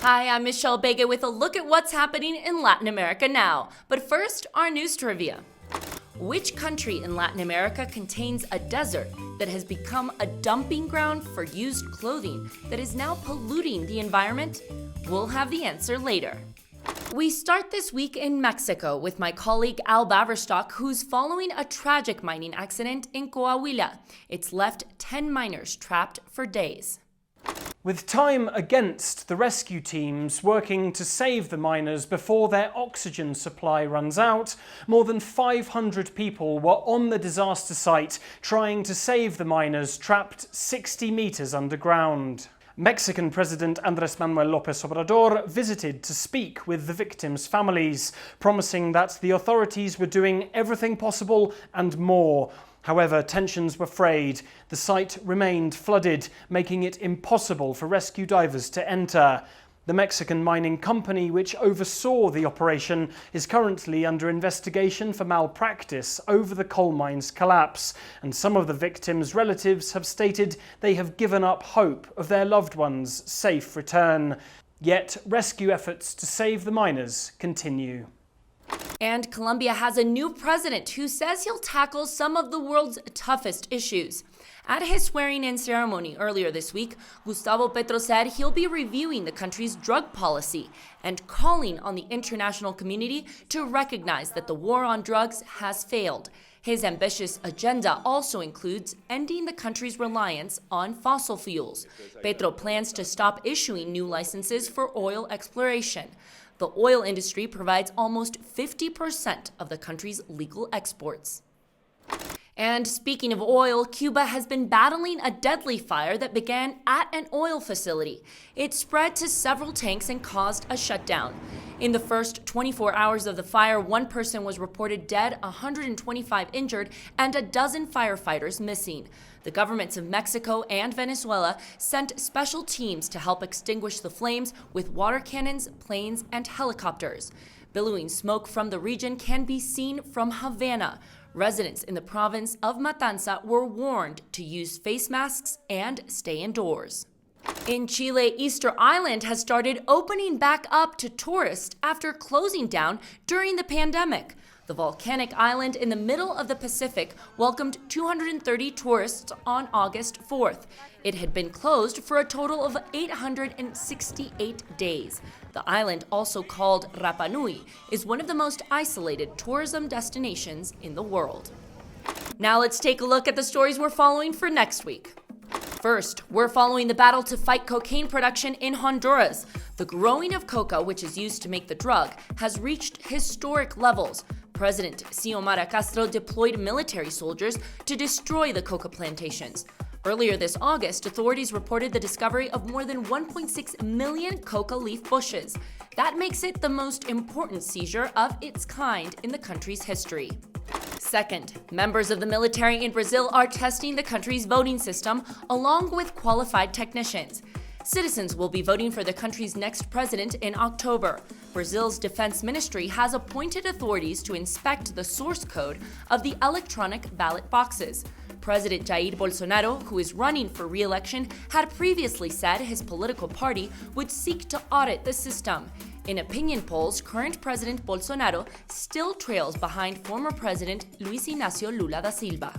Hi, I'm Michelle Bega with a look at what's happening in Latin America now. But first, our news trivia. Which country in Latin America contains a desert that has become a dumping ground for used clothing that is now polluting the environment? We'll have the answer later. We start this week in Mexico with my colleague Al Baverstock, who's following a tragic mining accident in Coahuila. It's left 10 miners trapped for days. With time against the rescue teams working to save the miners before their oxygen supply runs out, more than 500 people were on the disaster site trying to save the miners trapped 60 meters underground. Mexican President Andrés Manuel López Obrador visited to speak with the victims' families, promising that the authorities were doing everything possible and more. However, tensions were frayed. The site remained flooded, making it impossible for rescue divers to enter. The Mexican mining company which oversaw the operation is currently under investigation for malpractice over the coal mine's collapse, and some of the victims' relatives have stated they have given up hope of their loved ones' safe return. Yet rescue efforts to save the miners continue. And Colombia has a new president who says he'll tackle some of the world's toughest issues. At his swearing-in ceremony earlier this week, Gustavo Petro said he'll be reviewing the country's drug policy and calling on the international community to recognize that the war on drugs has failed. His ambitious agenda also includes ending the country's reliance on fossil fuels. Petro plans to stop issuing new licenses for oil exploration. The oil industry provides almost 50% of the country's legal exports. And speaking of oil, Cuba has been battling a deadly fire that began at an oil facility. It spread to several tanks and caused a shutdown. In the first 24 hours of the fire, one person was reported dead, 125 injured, and a dozen firefighters missing. The governments of Mexico and Venezuela sent special teams to help extinguish the flames with water cannons, planes, and helicopters. Billowing smoke from the region can be seen from Havana. Residents in the province of Matanza were warned to use face masks and stay indoors. In Chile, Easter Island has started opening back up to tourists after closing down during the pandemic. The volcanic island in the middle of the Pacific welcomed 230 tourists on August 4th. It had been closed for a total of 868 days. The island, also called Rapa Nui, is one of the most isolated tourism destinations in the world. Now let's take a look at the stories we're following for next week. First, we're following the battle to fight cocaine production in Honduras. The growing of coca, which is used to make the drug, has reached historic levels. President Xiomara Castro deployed military soldiers to destroy the coca plantations. Earlier this August, authorities reported the discovery of more than 1.6 million coca leaf bushes. That makes it the most important seizure of its kind in the country's history. Second, members of the military in Brazil are testing the country's voting system along with qualified technicians. Citizens will be voting for the country's next president in October. Brazil's defense ministry has appointed authorities to inspect the source code of the electronic ballot boxes. President Jair Bolsonaro, who is running for re-election, had previously said his political party would seek to audit the system. In opinion polls, current President Bolsonaro still trails behind former President Luis Inácio Lula da Silva.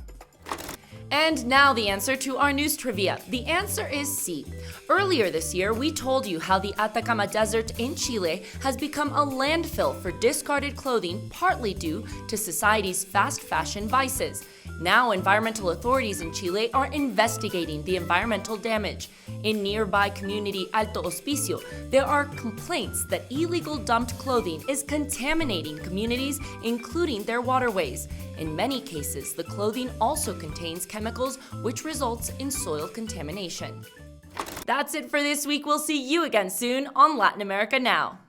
And now the answer to our news trivia. The answer is C. Earlier this year, we told you how the Atacama Desert in Chile has become a landfill for discarded clothing, partly due to society's fast fashion vices. Now, environmental authorities in Chile are investigating the environmental damage. In nearby community Alto Hospicio, there are complaints that illegal dumped clothing is contaminating communities, including their waterways. In many cases, the clothing also contains chemicals, which results in soil contamination. That's it for this week. We'll see you again soon on Latin America Now.